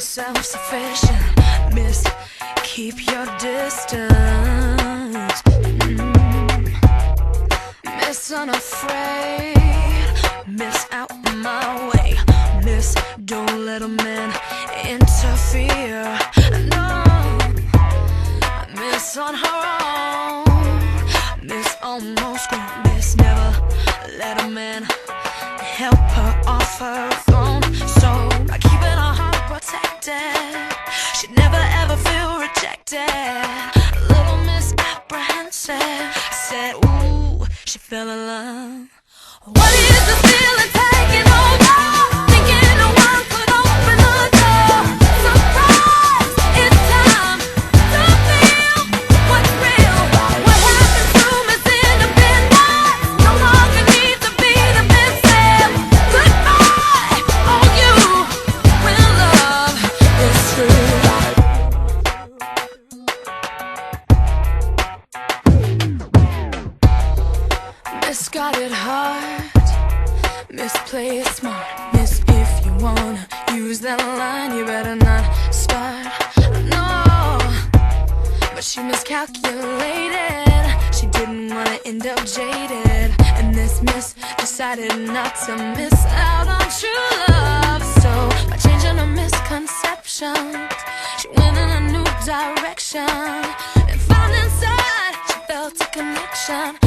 self-sufficient. Miss, keep your distance. Miss, unafraid. Miss, out my way. Miss, don't let a man interfere. No, Miss, on her own. Miss, almost grown. Miss, never let a man help her off her throne. So by keeping her heart protected, she'd never ever feel rejected. Little Miss apprehensive said, ooh, she fell in love. What is the feeling taking over? Thinking no one could open the door. Surprise, it's time to feel what's real. What happened to Miss Independence? No longer need to be defensive. Goodbye, oh you, when love is true. Miss got it hard. Miss play it smart. Miss, if you wanna use that line, you better not start. No, but she miscalculated. She didn't wanna end up jaded. And this Miss decided not to miss out on true love. So by changing her misconceptions, she went in a new direction and found inside she felt a connection.